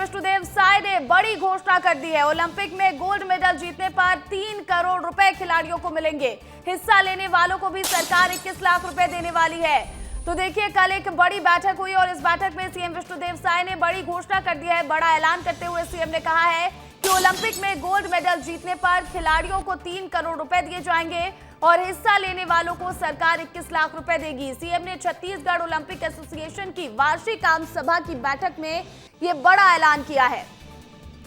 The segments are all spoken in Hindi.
विष्णुदेव साय ने बड़ी घोषणा कर दी है। ओलंपिक में गोल्ड मेडल जीतने पर 3 करोड़ रुपए खिलाड़ियों को मिलेंगे। हिस्सा लेने वालों को भी सरकार 21 लाख रुपए देने वाली है। तो देखिए, कल एक बड़ी बैठक हुई और इस बैठक में सीएम विष्णुदेव साय ने बड़ी घोषणा कर दी है। बड़ा ऐलान करते हुए सीएम ने कहा है कि ओलंपिक में गोल्ड मेडल जीतने पर खिलाड़ियों को 3 करोड़ रुपए दिए जाएंगे और हिस्सा लेने वालों को सरकार 21 लाख रुपए देगी। सीएम ने छत्तीसगढ़ ओलंपिक एसोसिएशन की वार्षिक आम सभा की बैठक में ये बड़ा ऐलान किया है।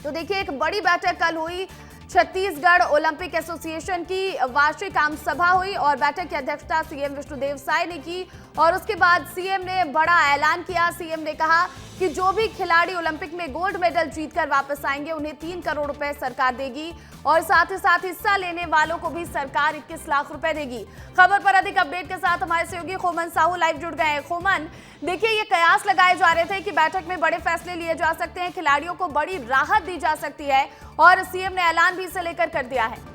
तो देखिए, एक बड़ी बैठक कल हुई। छत्तीसगढ़ ओलंपिक एसोसिएशन की वार्षिक आम सभा हुई और बैठक की अध्यक्षता सीएम विष्णुदेव साय ने की और उसके बाद सीएम ने बड़ा ऐलान किया। सीएम ने कहा कि जो भी खिलाड़ी ओलंपिक में गोल्ड मेडल जीतकर वापस आएंगे उन्हें 3 करोड़ रुपए सरकार देगी और साथ ही साथ हिस्सा लेने वालों को भी सरकार 21 लाख रुपए देगी। खबर पर अधिक अपडेट के साथ हमारे सहयोगी खोमन साहू लाइव जुड़ गए हैं। खोमन, देखिए, ये कयास लगाए जा रहे थे कि बैठक में बड़े फैसले लिए जा सकते हैं, खिलाड़ियों को बड़ी राहत दी जा सकती है और सीएम ने ऐलान भी इसे लेकर कर दिया है।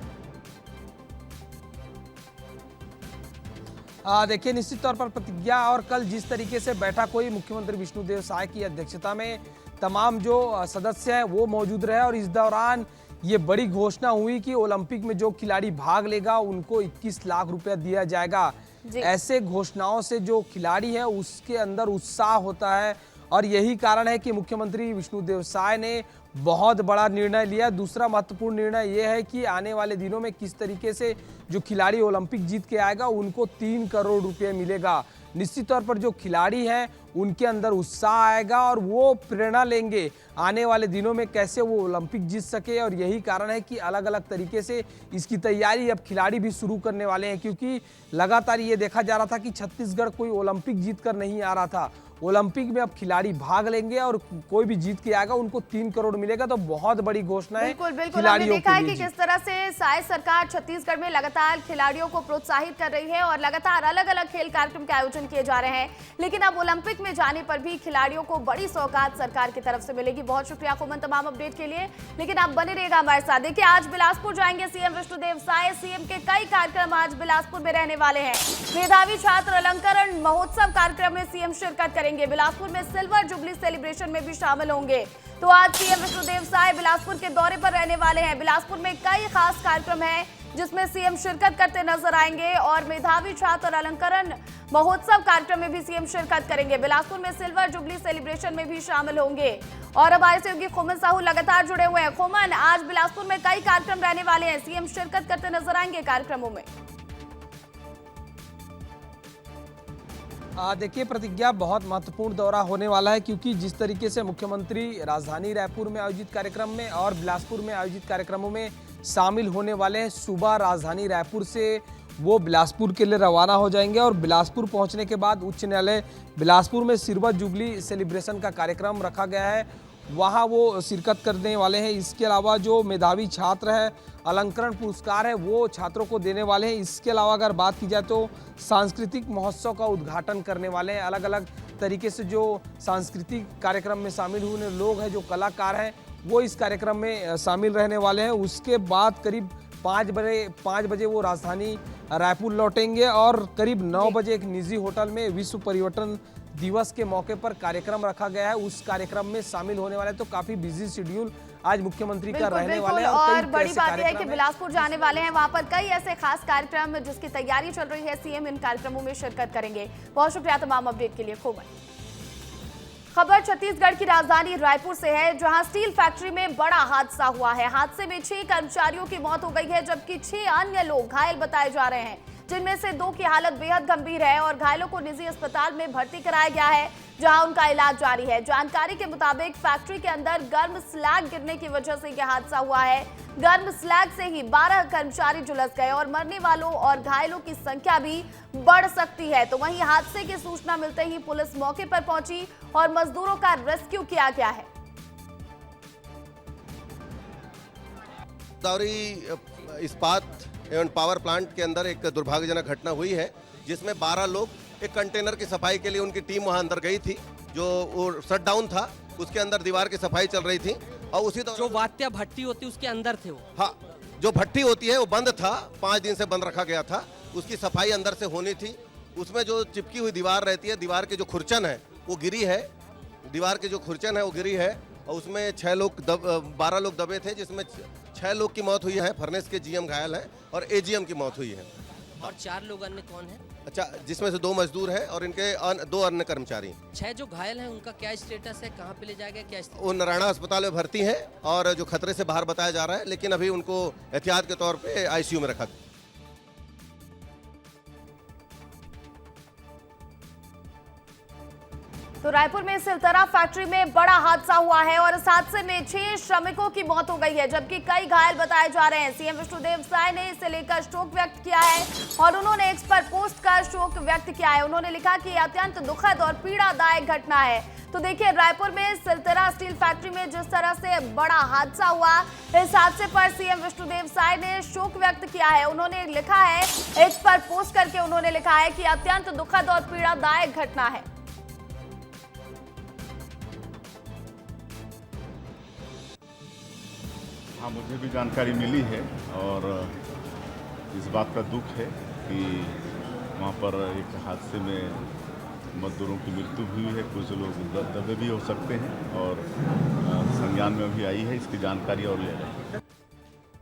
देखिए, निश्चित तौर पर प्रतिज्ञा और कल जिस तरीके से बैठक हुई, मुख्यमंत्री विष्णुदेव साय की अध्यक्षता में तमाम जो सदस्य हैं वो मौजूद रहे और इस दौरान ये बड़ी घोषणा हुई कि ओलंपिक में जो खिलाड़ी भाग लेगा उनको 21 लाख रुपया दिया जाएगा। ऐसे घोषणाओं से जो खिलाड़ी है उसके अंदर उत्साह होता है और यही कारण है कि मुख्यमंत्री विष्णुदेव साय ने बहुत बड़ा निर्णय लिया। दूसरा महत्वपूर्ण निर्णय यह है कि आने वाले दिनों में किस तरीके से जो खिलाड़ी ओलंपिक जीत के आएगा उनको 3 करोड़ रुपए मिलेगा। निश्चित तौर पर जो खिलाड़ी हैं उनके अंदर उत्साह आएगा और वो प्रेरणा लेंगे आने वाले दिनों में कैसे वो ओलंपिक जीत सके और यही कारण है कि अलग अलग तरीके से इसकी तैयारी अब खिलाड़ी भी शुरू करने वाले हैं, क्योंकि लगातार ये देखा जा रहा था कि छत्तीसगढ़ कोई ओलंपिक जीत कर नहीं आ रहा था। ओलंपिक में अब खिलाड़ी भाग लेंगे और कोई भी जीत के आएगा उनको 3 करोड़ मिलेगा। तो बहुत बड़ी घोषणा है। बिल्कुल, हमने देखा है कि किस तरह से साय सरकार छत्तीसगढ़ में लगातार खिलाड़ियों को प्रोत्साहित कर रही है और लगातार अलग अलग खेल कार्यक्रम के आयोजन किए जा रहे हैं। लेकिन अब ओलंपिक में जाने पर भी खिलाड़ियों को बड़ी सौगात सरकार की तरफ से मिलेगी। बहुत शुक्रिया खोमन तमाम अपडेट के लिए, लेकिन आप बने रहिएगा हमारे साथ। देखिए, आज बिलासपुर जाएंगे सीएम विष्णुदेव साय। सीएम के कई कार्यक्रम आज बिलासपुर में रहने वाले हैं। मेधावी छात्र अलंकरण महोत्सव कार्यक्रम में सीएम शिरकत करेंगे। बिलासपुर में सिल्वर जुबली सेलिब्रेशन में भी शामिल होंगे। तो आज सीएम विष्णुदेव साय बिलासपुर के दौरे पर रहने वाले हैं। बिलासपुर में कई खास कार्यक्रम हैं जिसमें सीएम शिरकत करते नजर आएंगे और मेधावी छात्र अलंकरण महोत्सव कार्यक्रम में भी सीएम शिरकत करेंगे। बिलासपुर में सिल्वर जुबली सेलिब्रेशन में भी शामिल होंगे और हमारे सहयोगी खोमन साहू लगातार जुड़े हुए हैं। खोमन, आज बिलासपुर में कई कार्यक्रम रहने वाले हैं, सीएम शिरकत करते नजर आएंगे कार्यक्रमों में। देखिए, प्रतिज्ञा बहुत महत्वपूर्ण दौरा होने वाला है, क्योंकि जिस तरीके से मुख्यमंत्री राजधानी रायपुर में आयोजित कार्यक्रम में और बिलासपुर में आयोजित कार्यक्रमों में शामिल होने वाले हैं। सुबह राजधानी रायपुर से वो बिलासपुर के लिए रवाना हो जाएंगे और बिलासपुर पहुंचने के बाद उच्च न्यायालय बिलासपुर में सिल्वर जुबली सेलिब्रेशन का कार्यक्रम रखा गया है, वहां वो शिरकत करने वाले हैं। इसके अलावा जो मेधावी छात्र है अलंकरण पुरस्कार है वो छात्रों को देने वाले हैं। इसके अलावा अगर बात की जाए तो सांस्कृतिक महोत्सव का उद्घाटन करने वाले हैं। अलग अलग तरीके से जो सांस्कृतिक कार्यक्रम में शामिल हुए लोग हैं, जो कलाकार हैं, वो इस कार्यक्रम में शामिल रहने वाले हैं। उसके बाद करीब 5 बजे वो राजधानी रायपुर लौटेंगे और करीब 9 बजे एक निजी होटल में विश्व पर्यटन दिवस के मौके पर कार्यक्रम रखा गया है, उस कार्यक्रम में शामिल होने वाले। तो काफी बिजी शेड्यूल आज मुख्यमंत्री का रहने वाले हैं और बड़ी बात यह है कि बिलासपुर जाने वाले हैं, वहां पर कई ऐसे खास कार्यक्रम जिसकी तैयारी चल रही है। सीएम इन कार्यक्रमों में शिरकत करेंगे। बहुत शुक्रिया तमाम अपडेट के लिए खोमन। खबर छत्तीसगढ़ की राजधानी रायपुर से है, जहां स्टील फैक्ट्री में बड़ा हादसा हुआ है। हादसे में 6 कर्मचारियों की मौत हो गई है, जबकि 6 अन्य लोग घायल बताए जा रहे हैं, जिनमें से 2 की हालत बेहद गंभीर है और घायलों को निजी अस्पताल में भर्ती कराया गया है, जहां उनका इलाज जारी है। जानकारी के मुताबिक फैक्ट्री के अंदर गर्म स्लैग गिरने की वजह से यह हादसा हुआ है। गर्म स्लैग से ही 12 कर्मचारी झुलस गए और मरने वालों और घायलों की संख्या भी बढ़ सकती है। तो वहीं हादसे की सूचना मिलते ही पुलिस मौके पर पहुंची और मजदूरों का रेस्क्यू किया गया है। इस्पात एवं पावर प्लांट के अंदर एक दुर्भाग्यजनक घटना हुई है, जिसमें 12 लोग एक कंटेनर की सफाई के लिए उनकी टीम वहां अंदर गई थी। जो वो शट डाउन था उसके अंदर दीवार की सफाई चल रही थी और उसी जो वात्या भट्टी होती है उसके अंदर थे वो। हाँ, जो भट्टी होती है वो बंद था, 5 दिन से बंद रखा गया था, उसकी सफाई अंदर से होनी थी। उसमें जो चिपकी हुई दीवार रहती है, दीवार की जो खुरचन है वो गिरी है, दीवार की जो खुरचन है वो गिरी है और उसमें 12 लोग दबे थे, जिसमें 6 लोग की मौत हुई है, फर्नेस के जीएम घायल हैं और एजीएम की मौत हुई है। और 4 लोग अन्य कौन है? अच्छा, जिसमें से 2 मजदूर हैं और इनके 2 अन्य कर्मचारी। 6 जो घायल हैं उनका क्या स्टेटस है, कहाँ पे ले जाया गया, क्या स्थिति? वो नारायणा अस्पताल में भर्ती हैं और जो खतरे से बाहर बताया जा रहा है, लेकिन अभी उनको एहतियात के तौर पे आईसीयू में रखा गया। तो रायपुर में सिलतरा फैक्ट्री में बड़ा हादसा हुआ है और इस हादसे में 6 श्रमिकों की मौत हो गई है, जबकि कई घायल बताए जा रहे हैं। सीएम विष्णुदेव साय ने इसे लेकर शोक व्यक्त किया है और उन्होंने एक्स पर पोस्ट कर शोक व्यक्त किया है। उन्होंने लिखा कि अत्यंत दुखद और पीड़ादायक घटना है। तो देखिए, रायपुर में सिलतरा स्टील फैक्ट्री में जिस तरह से बड़ा हादसा हुआ, इस हादसे पर सीएम विष्णुदेव साय ने शोक व्यक्त किया है। उन्होंने लिखा है, एक्स पर पोस्ट करके उन्होंने लिखा है कि अत्यंत दुखद और पीड़ादायक घटना है। हाँ, मुझे भी जानकारी मिली है और इस बात का दुख है कि वहाँ पर एक हादसे में मजदूरों की मृत्यु हुई है। कुछ लोग दबे भी हो सकते हैं और संज्ञान में भी आई है, इसकी जानकारी और ले रहे हैं।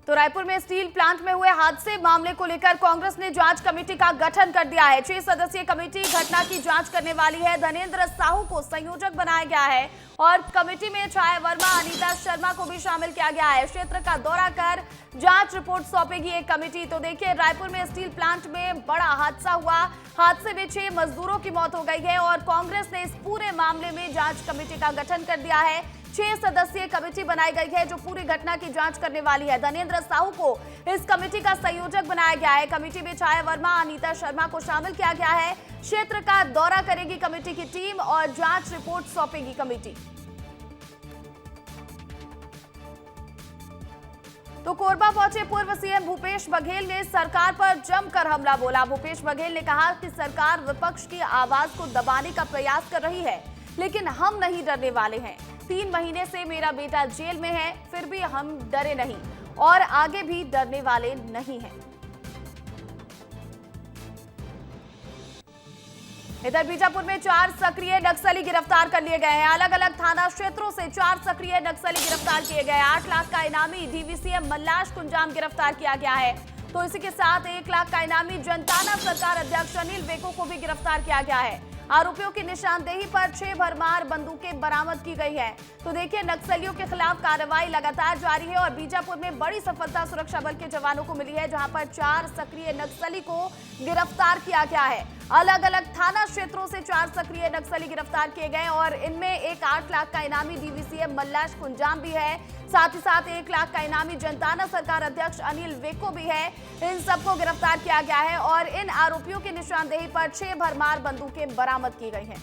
तो रायपुर में स्टील प्लांट में हुए हादसे मामले को लेकर कांग्रेस ने जांच कमेटी का गठन कर दिया है। 6 सदस्यीय कमेटी घटना की जांच करने वाली है। धनेंद्र साहू को संयोजक बनाया गया है और कमेटी में छाया वर्मा, अनीता शर्मा को भी शामिल किया गया है। क्षेत्र का दौरा कर जांच रिपोर्ट सौंपेगी एक कमेटी। तो देखिए, रायपुर में स्टील प्लांट में बड़ा हादसा हुआ। हादसे में 6 मजदूरों की मौत हो गई है और कांग्रेस ने इस पूरे मामले में जांच कमेटी का गठन कर दिया है। 6 सदस्यीय कमेटी बनाई गई है जो पूरी घटना की जांच करने वाली है। धनेंद्र साहू को इस कमेटी का संयोजक बनाया गया है। कमेटी में छाया वर्मा, अनीता शर्मा को शामिल किया गया है। क्षेत्र का दौरा करेगी कमेटी की टीम और जांच रिपोर्ट सौंपेगी कमेटी। तो कोरबा पहुंचे पूर्व सीएम भूपेश बघेल ने सरकार पर जमकर हमला बोला। भूपेश बघेल ने कहा कि सरकार विपक्ष की आवाज को दबाने का प्रयास कर रही है, लेकिन हम नहीं डरने वाले हैं। 3 महीने से मेरा बेटा जेल में है, फिर भी हम डरे नहीं और आगे भी डरने वाले नहीं हैं। इधर बीजापुर में 4 सक्रिय नक्सली गिरफ्तार कर लिए गए हैं। अलग अलग थाना क्षेत्रों से 4 सक्रिय नक्सली गिरफ्तार किए गए। 8 लाख का इनामी डीवीसीएम मल्लाश कुंजाम गिरफ्तार किया गया है। तो इसी के साथ 1 लाख का इनामी जनताना सरकार अध्यक्ष अनिल वेको को भी गिरफ्तार किया गया है। आरोपियों की निशानदेही पर 6 भरमार बंदूकें बरामद की गई है। तो देखिए, नक्सलियों के खिलाफ कार्रवाई लगातार जारी है और बीजापुर में बड़ी सफलता सुरक्षा बल के जवानों को मिली है, जहां पर 4 सक्रिय नक्सली को गिरफ्तार किया गया है। अलग अलग थाना क्षेत्रों से 4 सक्रिय नक्सली गिरफ्तार किए गए और इनमें एक 8 लाख का इनामी डीवीसीएम मल्लाश कुंजाम भी है। साथ ही साथ 1 लाख का इनामी जनताना सरकार अध्यक्ष अनिल वेको भी है। इन सबको गिरफ्तार किया गया है और इन आरोपियों की निशानदेही पर 6 भरमार बंदूकें बरामद की गई हैं।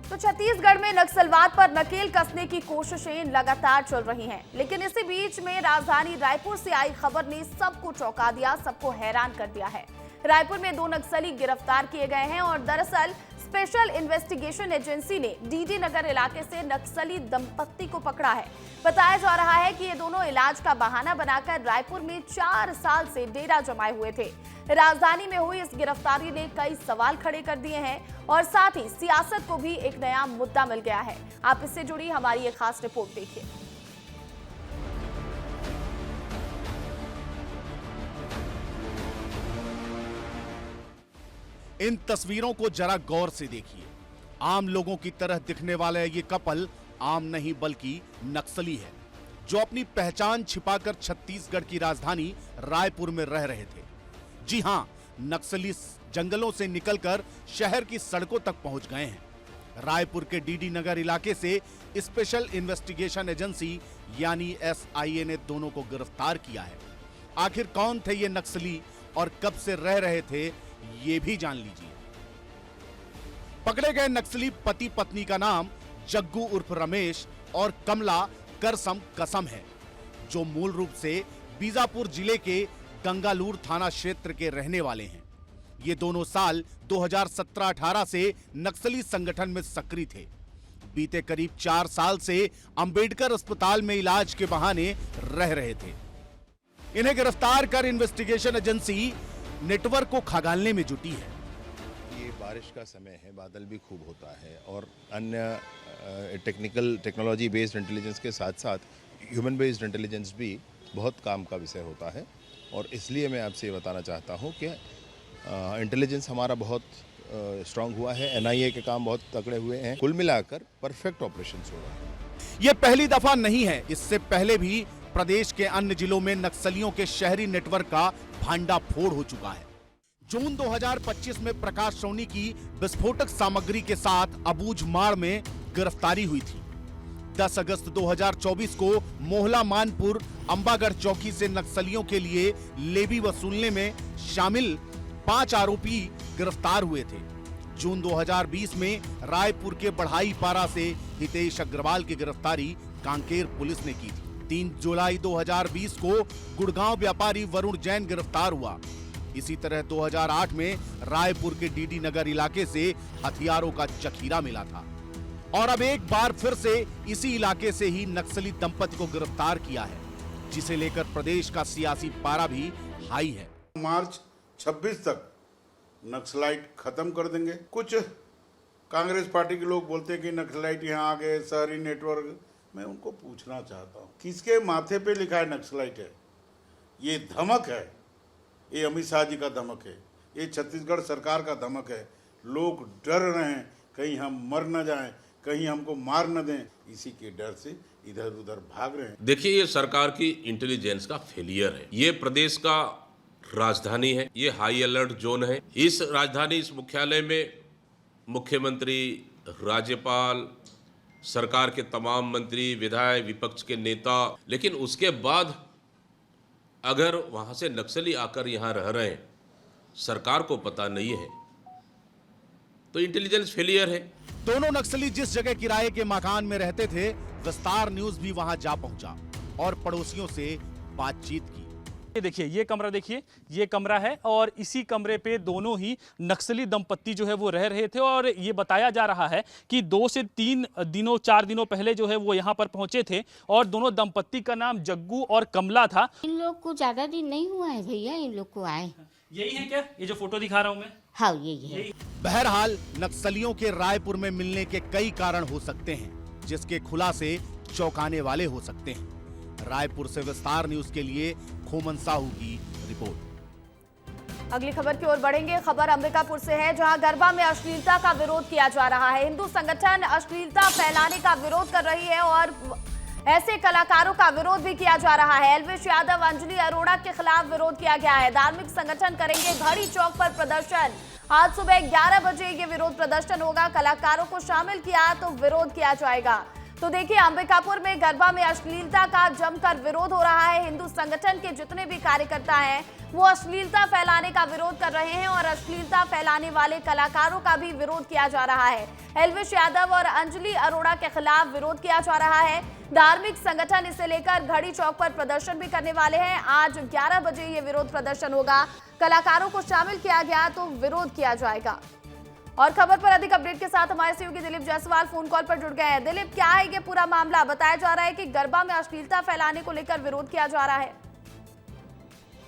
तो छत्तीसगढ़ में नक्सलवाद पर नकेल कसने की कोशिशें लगातार चल रही हैं, लेकिन इसी बीच में राजधानी रायपुर से आई खबर ने सबको चौंका दिया, सबको हैरान कर दिया है। रायपुर में 2 नक्सली गिरफ्तार किए गए हैं और दरअसल स्पेशल इन्वेस्टिगेशन एजेंसी ने डीडी नगर इलाके से नक्सली दंपत्ति को पकड़ा है। बताया जा रहा है कि ये दोनों इलाज का बहाना बनाकर रायपुर में 4 साल से डेरा जमाए हुए थे। राजधानी में हुई इस गिरफ्तारी ने कई सवाल खड़े कर दिए हैं और साथ ही सियासत को भी एक नया मुद्दा मिल गया है। आप इससे जुड़ी हमारी एक खास रिपोर्ट देखिए। इन तस्वीरों को जरा गौर से देखिए। आम लोगों की तरह दिखने वाला ये कपल आम नहीं बल्कि नक्सली है, जो अपनी पहचान छिपाकर छत्तीसगढ़ की राजधानी रायपुर में रह रहे थे। जी हां, नक्सली जंगलों से निकलकर शहर की सड़कों तक पहुंच गए हैं। रायपुर के डीडी नगर इलाके से स्पेशल इन्वेस्टिगेशन एजेंसी यानी SIA ने दोनों को गिरफ्तार किया है। आखिर कौन थे ये नक्सली और कब से रह रहे थे, ये भी जान लीजिए। पकड़े गए नक्सली पति पत्नी का नाम जग्गू उर्फ रमेश और कमला करसम कसम है, जो मूल रूप से बीजापुर जिले के गंगालूर थाना क्षेत्र के रहने वाले हैं। ये दोनों साल 2017-18 से नक्सली संगठन में सक्रिय थे। बीते करीब 4 साल से अंबेडकर अस्पताल में इलाज के बहाने रह रहे थे। इन्हें गिरफ्तार कर इन्वेस्टिगेशन एजेंसी नेटवर्क को खंगालने में जुटी है। ये बारिश का समय है, बादल भी खूब होता है और अन्य टेक्नोलॉजी बेस्ड इंटेलिजेंस के साथ साथ ह्यूमन बेस्ड इंटेलिजेंस भी बहुत काम का विषय होता है। और इसलिए मैं आपसे ये बताना चाहता हूँ कि इंटेलिजेंस हमारा बहुत स्ट्रांग हुआ है, एनआईए के काम बहुत तगड़े हुए हैं। कुल मिलाकर परफेक्ट ऑपरेशंस हो रहा है। ये पहली दफा नहीं है, इससे पहले भी प्रदेश के अन्य जिलों में नक्सलियों के शहरी नेटवर्क का भांडाफोड़ हो चुका है। जून 2025 में प्रकाश सोनी की विस्फोटक सामग्री के साथ अबूझमाड़ में गिरफ्तारी हुई थी। 10 अगस्त 2024 को मोहला मानपुर अंबागढ़ चौकी से नक्सलियों के लिए लेवी वसूलने में शामिल 5 आरोपी गिरफ्तार हुए थे। जून 2020 में रायपुर के बढ़ाई पारा से हितेश अग्रवाल की गिरफ्तारी कांकेर पुलिस ने की थी। 3 जुलाई 2020 को गुड़गांव व्यापारी वरुण जैन गिरफ्तार हुआ। इसी तरह 2008 में रायपुर के डीडी नगर इलाके से हथियारों का जखीरा मिला था और अब एक बार फिर से इसी इलाके से ही नक्सली दंपति को गिरफ्तार किया है, जिसे लेकर प्रदेश का सियासी पारा भी हाई है। मार्च 26 तक नक्सलाइट खत्म कर देंगे। कुछ कांग्रेस पार्टी के लोग बोलते हैं कि नक्सलाइट यहाँ आ गए, शहरी नेटवर्क। मैं उनको पूछना चाहता हूँ, किसके माथे पे लिखा है नक्सलाइट है? ये धमक है, ये अमित शाह जी का धमक है, ये छत्तीसगढ़ सरकार का धमक है। लोग डर रहे हैं कहीं हम मर न जाएं, कहीं हमको मार न दें, इसी के डर से इधर उधर भाग रहे हैं। देखिए, ये सरकार की इंटेलिजेंस का फेलियर है। ये प्रदेश का राजधानी है, ये हाई अलर्ट जोन है। इस राजधानी, इस मुख्यालय में मुख्यमंत्री, राज्यपाल, सरकार के तमाम मंत्री, विधायक, विपक्ष के नेता, लेकिन उसके बाद अगर वहां से नक्सली आकर यहां रह रहे हैं, सरकार को पता नहीं है, तो इंटेलिजेंस फेलियर है। दोनों नक्सली जिस जगह किराए के मकान में रहते थे, विस्तार न्यूज भी वहां जा पहुंचा और पड़ोसियों से बातचीत की। ये देखिए, ये कमरा देखिए, ये कमरा है और इसी कमरे पे दोनों ही नक्सली दंपत्ति जो है वो रह रहे थे। और ये बताया जा रहा है कि 2 से 3 दिनों 4 दिनों पहले जो है वो यहाँ पर पहुंचे थे और दोनों दंपत्ति का नाम जग्गू और कमला था। इन लोग को ज्यादा दिन नहीं हुआ है भैया, इन लोग को आए। यही है क्या, ये जो फोटो दिखा रहा हूँ मैं? हाँ, यही है। बहरहाल नक्सलियों के रायपुर में मिलने के कई कारण हो सकते हैं, जिसके खुलासे चौंकाने वाले हो सकते हैं। रायपुर से विस्तार न्यूज के लिए खोमन साहू की रिपोर्ट। अगली खबर की ओर बढ़ेंगे। खबर अंबिकापुर से है, जहां गरबा में अश्लीलता का विरोध किया जा रहा है। हिंदू संगठन अश्लीलता फैलाने का विरोध कर रही है और ऐसे कलाकारों का विरोध भी किया जा रहा है। एल्विश यादव, अंजलि अरोड़ा के खिलाफ विरोध किया गया है। धार्मिक संगठन करेंगे घड़ी चौक पर प्रदर्शन। आज सुबह 11 बजे ये विरोध प्रदर्शन होगा। कलाकारों को शामिल किया तो विरोध किया जाएगा। तो देखिए, अंबिकापुर में गरबा में अश्लीलता का जमकर विरोध हो रहा है। हिंदू संगठन के जितने भी कार्यकर्ता हैं वो अश्लीलता फैलाने का विरोध कर रहे हैं और अश्लीलता फैलाने वाले कलाकारों का भी विरोध किया जा रहा है। एल्विश यादव और अंजलि अरोड़ा के खिलाफ विरोध किया जा रहा है। धार्मिक संगठन इसे लेकर घड़ी चौक पर प्रदर्शन भी करने वाले हैं। आज 11 बजे ये विरोध प्रदर्शन होगा। कलाकारों को शामिल किया गया तो विरोध किया जाएगा। और खबर पर अधिक अपडेट के साथ हमारे सहयोगी दिलीप जायसवाल फोन कॉल पर जुड़ गए हैं। दिलीप, क्या है ये पूरा मामला? बताया जा रहा है कि गरबा में अश्लीलता फैलाने को लेकर विरोध किया जा रहा है।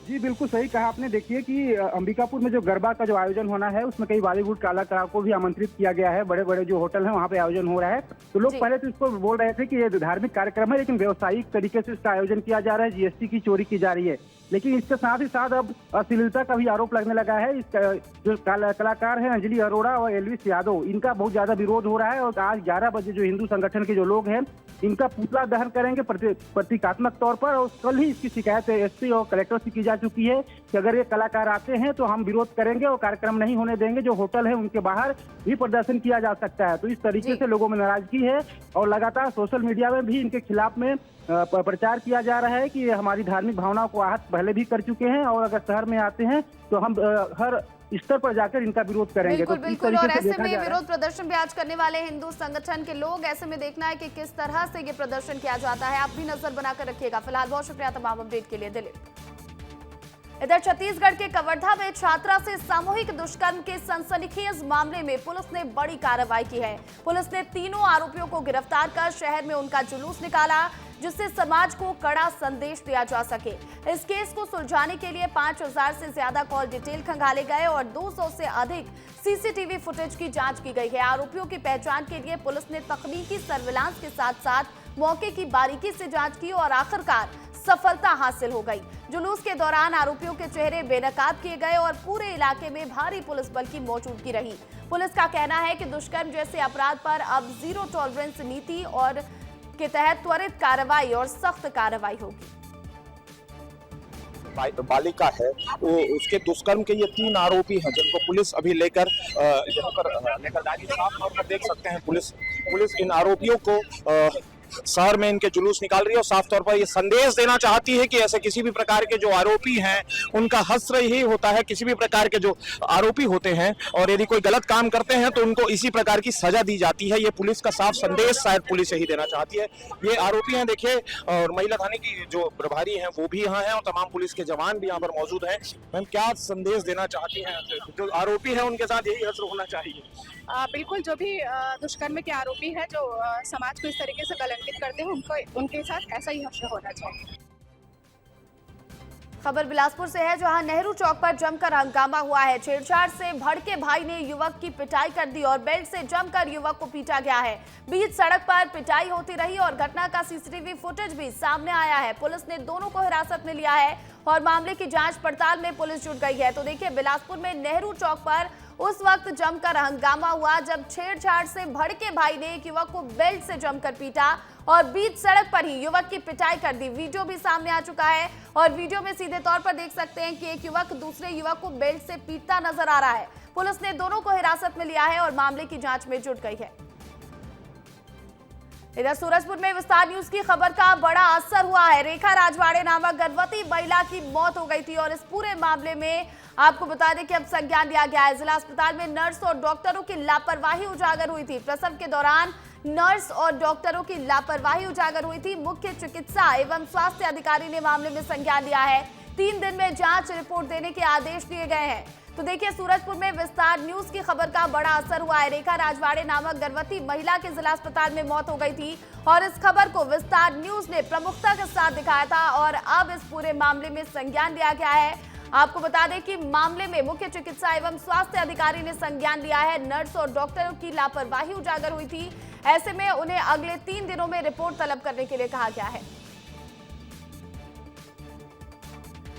जी बिल्कुल सही कहा आपने। देखिए कि अंबिकापुर में जो गरबा का जो आयोजन होना है उसमें कई बॉलीवुड कलाकारों को भी आमंत्रित किया गया है। बड़े बड़े जो होटल हैं वहाँ पे आयोजन हो रहा है। तो लोग पहले तो इसको बोल रहे थे कि ये धार्मिक कार्यक्रम है, लेकिन व्यवसायिक तरीके से इसका आयोजन किया जा रहा है, जीएसटी की चोरी की जा रही है। लेकिन इसके साथ ही साथ अब अश्लीलता का भी आरोप लगने लगा है। इसका जो कलाकार हैं अंजलि अरोड़ा और एल्विश यादव, इनका बहुत ज्यादा विरोध हो रहा है। और आज 11 बजे जो हिंदू संगठन के जो लोग हैं इनका पुतला दहन करेंगे प्रतीकात्मक तौर पर। और कल ही इसकी शिकायत एसपी और कलेक्टर से की जा चुकी है कि अगर ये कलाकार आते हैं तो हम विरोध करेंगे और कार्यक्रम नहीं होने देंगे। जो होटल है उनके बाहर भी प्रदर्शन किया जा सकता है। तो इस तरीके से लोगों में नाराजगी है और लगातार सोशल मीडिया में भी इनके खिलाफ में प्रचार किया जा रहा है कि ये हमारी धार्मिक भावनाओं को आहत पहले भी कर चुके हैं और अगर शहर में आते हैं तो हम हर स्तर पर जाकर इनका विरोध करेंगे। बिल्कुल, तो बिल्कुल। और ऐसे में विरोध प्रदर्शन भी आज करने वाले हिंदू संगठन के लोग। ऐसे में देखना है कि किस तरह से ये प्रदर्शन किया जाता है। आप भी नजर बनाकर रखिएगा। फिलहाल बहुत शुक्रिया तमाम अपडेट के लिए दिलीप। इधर छत्तीसगढ़ के कवर्धा में छात्रा से सामूहिक दुष्कर्म के सनसनीखेज मामले में पुलिस ने बड़ी कार्रवाई की है। पुलिस ने तीनों आरोपियों को गिरफ्तार कर शहर में उनका जुलूस निकाला। जिससे समाज को कड़ा संदेश दिया जा सके। इस केस को सुलझाने के लिए 5000 से ज्यादा कॉल डिटेल खंगाले गए और 200 से अधिक सीसीटीवी फुटेज की जांच की गई है। आरोपियों की पहचान के लिए पुलिस ने तकनीकी सर्विलांस के साथ साथ मौके की बारीकी से जांच की और आखिरकार सफलता हासिल हो गई। जुलूस के दौरान आरोपियों के चेहरे बेनकाब किए गए और पूरे इलाके में भारी पुलिस बल की मौजूदगी रही। पुलिस का कहना है कि दुष्कर्म जैसे अपराध पर अब जीरो टॉलरेंस नीति और के तहत त्वरित कार्रवाई और सख्त कार्रवाई होगी। बालिका है वो उसके दुष्कर्म के ये 3 आरोपी हैं जिनको पुलिस अभी लेकर यहाँ पर साफ तौर पर देख सकते हैं। पुलिस इन आरोपियों को शहर में इनके जुलूस निकाल रही है और साफ तौर पर ये संदेश देना चाहती है कि ऐसे किसी भी प्रकार के जो आरोपी हैं उनका हश्र ही होता है। किसी भी प्रकार के जो आरोपी होते हैं और यदि कोई गलत काम करते हैं तो उनको इसी प्रकार की सजा दी जाती है। ये पुलिस का साफ संदेश शायद पुलिस यही देना चाहती है। ये आरोपी हैं देखिए, और महिला थाने की जो प्रभारी हैं वो भी यहाँ हैं और तमाम पुलिस के जवान भी यहाँ पर मौजूद हैं। मैम, क्या संदेश देना चाहती हैं? जो आरोपी है उनके साथ यही हश्र होना चाहिए? बिल्कुल, जो भी दुष्कर्म के आरोपी हैं जो समाज को इस तरीके से कलंकित करते हैं उनके साथ ऐसा ही हश्र होना चाहिए। खबर बिलासपुर से है, जहां नेहरू चौक पर जमकर हंगामा हुआ है। छेड़छाड़ से भड़के भाई ने युवक की पिटाई कर दी और बेल्ट से जमकर युवक को पीटा गया है। बीच सड़क पर पिटाई होती रही और घटना का सीसीटीवी फुटेज भी सामने आया है। पुलिस ने दोनों को हिरासत में लिया है और मामले की जांच पड़ताल में पुलिस जुट गई है। तो देखिए, बिलासपुर में नेहरू चौक पर उस वक्त जमकर हंगामा हुआ जब छेड़छाड़ से भड़के भाई ने एक युवक को बेल्ट से जमकर पीटा और बीच सड़क पर ही युवक की पिटाई कर दी। वीडियो भी सामने आ चुका है और वीडियो में सीधे तौर पर देख सकते हैं कि एक युवक दूसरे युवक को बेल्ट से पीटता नजर आ रहा है। पुलिस ने दोनों को हिरासत में लिया है और मामले की जांच में जुट गई है। इधर सूरजपुर में विस्तार न्यूज की खबर का बड़ा असर हुआ है। रेखा राजवाड़े नामक गर्भवती महिला की मौत हो गई थी और इस पूरे मामले में आपको बता दें कि अब संज्ञान लिया गया है। जिला अस्पताल में नर्स और डॉक्टरों की लापरवाही उजागर हुई थी। प्रसव के दौरान नर्स और डॉक्टरों की लापरवाही उजागर हुई थी। मुख्य चिकित्सा एवं स्वास्थ्य अधिकारी ने मामले में संज्ञान लिया है। 3 दिन में जांच रिपोर्ट देने के आदेश दिए गए हैं। तो देखिए, सूरजपुर में विस्तार न्यूज की खबर का बड़ा असर हुआ है। रेखा राजवाड़े नामक गर्भवती महिला की जिला अस्पताल में मौत हो गई थी और इस खबर को विस्तार न्यूज ने प्रमुखता के साथ दिखाया था और अब इस पूरे मामले में संज्ञान लिया गया है। आपको बता दें कि मामले में मुख्य चिकित्सा एवं स्वास्थ्य अधिकारी ने संज्ञान लिया है। नर्स और डॉक्टरों की लापरवाही उजागर हुई थी। ऐसे में उन्हें अगले 3 दिनों में रिपोर्ट तलब करने के लिए कहा गया है।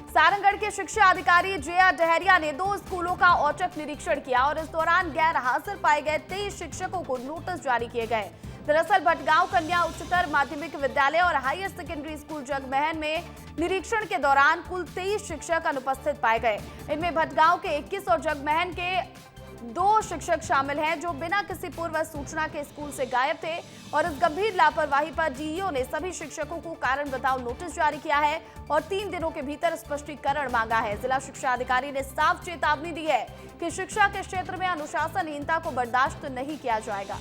सारंगढ़ के शिक्षा अधिकारी जया डहरिया ने 2 स्कूलों का औचक निरीक्षण किया और इस दौरान गैर हाजिर पाए गए 23 शिक्षकों को नोटिस जारी किए गए। दरअसल भटगांव कन्या उच्चतर माध्यमिक विद्यालय और हायर सेकेंडरी स्कूल जगमहन में निरीक्षण के दौरान कुल 23 शिक्षक अनुपस्थित पाए गए। इनमें भटगांव के 21 और जगमहन के 2 शिक्षक शामिल हैं जो बिना किसी पूर्व सूचना के स्कूल से गायब थे और इस गंभीर लापरवाही पर डीईओ ने सभी शिक्षकों को कारण बताओ नोटिस जारी किया है और 3 दिनों के भीतर स्पष्टीकरण मांगा है। जिला शिक्षा अधिकारी ने साफ चेतावनी दी है कि शिक्षा के क्षेत्र में अनुशासनहीनता को बर्दाश्त नहीं किया जाएगा।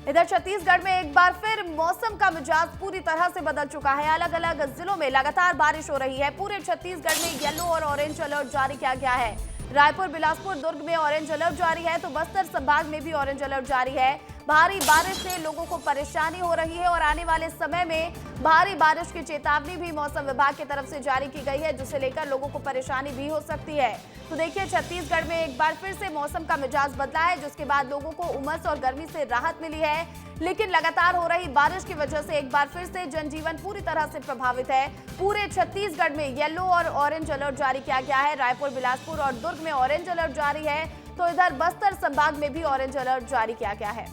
इधर छत्तीसगढ़ में एक बार फिर मौसम का मिजाज पूरी तरह से बदल चुका है। अलग अलग जिलों में लगातार बारिश हो रही है। पूरे छत्तीसगढ़ में येलो और ऑरेंज अलर्ट जारी किया गया है। रायपुर, बिलासपुर, दुर्ग में ऑरेंज अलर्ट जारी है तो बस्तर संभाग में भी ऑरेंज अलर्ट जारी है। भारी बारिश से लोगों को परेशानी हो रही है और आने वाले समय में भारी बारिश की चेतावनी भी मौसम विभाग की तरफ से जारी की गई है, जिसे लेकर लोगों को परेशानी भी हो सकती है। तो देखिए, छत्तीसगढ़ में एक बार फिर से मौसम का मिजाज बदला है, जिसके बाद लोगों को उमस और गर्मी से राहत मिली है। लेकिन लगातार हो रही बारिश की वजह से एक बार फिर से जनजीवन पूरी तरह से प्रभावित है। पूरे छत्तीसगढ़ में येलो और ऑरेंज अलर्ट जारी किया गया है। रायपुर, बिलासपुर और दुर्ग में ऑरेंज अलर्ट जारी है तो इधर बस्तर संभाग में भी ऑरेंज अलर्ट जारी किया गया है।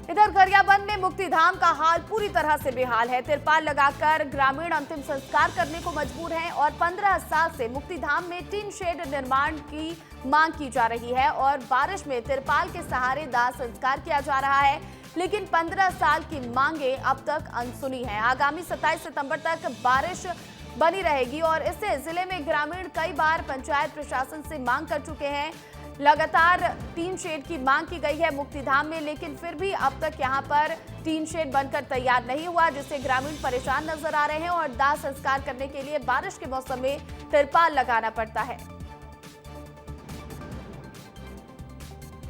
इधर गरियाबंद में मुक्तिधाम का हाल पूरी तरह से बेहाल है। तिरपाल लगाकर ग्रामीण अंतिम संस्कार करने को मजबूर हैं और 15 साल से मुक्तिधाम में टीन शेड निर्माण की मांग की जा रही है और बारिश में तिरपाल के सहारे दाह संस्कार किया जा रहा है। लेकिन 15 साल की मांगे अब तक अनसुनी है। आगामी 27 सितंबर तक बारिश बनी रहेगी और इससे जिले में ग्रामीण कई बार पंचायत प्रशासन से मांग कर चुके हैं। लगातार टीन शेड की मांग की गई है मुक्तिधाम में, लेकिन फिर भी अब तक यहां पर टीन शेड बनकर तैयार नहीं हुआ, जिससे ग्रामीण परेशान नजर आ रहे हैं और दाह संस्कार करने के लिए बारिश के मौसम में तिरपाल लगाना पड़ता है।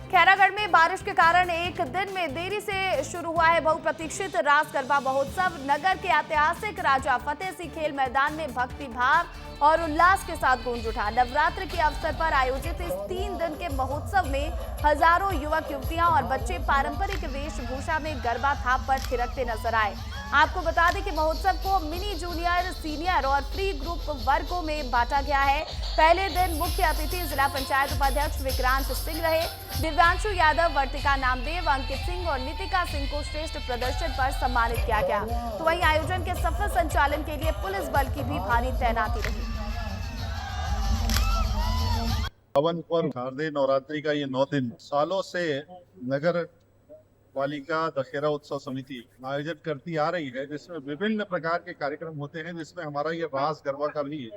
खैरागढ़ में बारिश के कारण एक दिन में देरी से शुरू हुआ है बहुप्रतीक्षित रास गरबा महोत्सव। नगर के ऐतिहासिक राजा फतेह सिंह खेल मैदान में भक्ति भाव और उल्लास के साथ गूंज उठा। नवरात्र के अवसर पर आयोजित इस 3 दिन के महोत्सव में हजारों युवक युवतियां और बच्चे पारंपरिक वेशभूषा में गरबा थाप पर थिरकते नजर आए। आपको बता दें कि महोत्सव को मिनी, जूनियर, सीनियर और प्री ग्रुप वर्गों में बांटा गया है। पहले दिन मुख्य अतिथि जिला पंचायत उपाध्यक्ष विक्रांत सिंह रहे। दिव्यांशु यादव, वर्तिका नामदेव, अंकित सिंह और नितिका सिंह को श्रेष्ठ प्रदर्शन पर सम्मानित किया गया। तो वहीं आयोजन के सफल संचालन के लिए पुलिस बल की भी भारी तैनाती रही। पावन पर्व शारदीय नवरात्रि का ये 9 दिन सालों से नगर पालिका दशहरा उत्सव समिति आयोजित करती आ रही है, जिसमें विभिन्न प्रकार के कार्यक्रम होते हैं, जिसमें हमारा ये रास गरबा का भी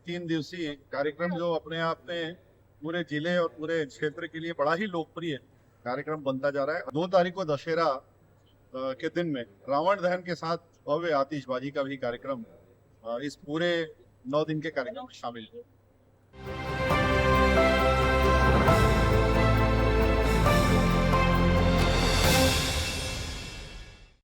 3 दिवसीय कार्यक्रम जो अपने आप में पूरे जिले और पूरे क्षेत्र के लिए बड़ा ही लोकप्रिय कार्यक्रम बनता जा रहा है। 2 तारीख को दशहरा के दिन में रावण दहन के साथ भव्य आतिशबाजी का भी कार्यक्रम इस पूरे 9 दिन के कार्यक्रम में शामिल है।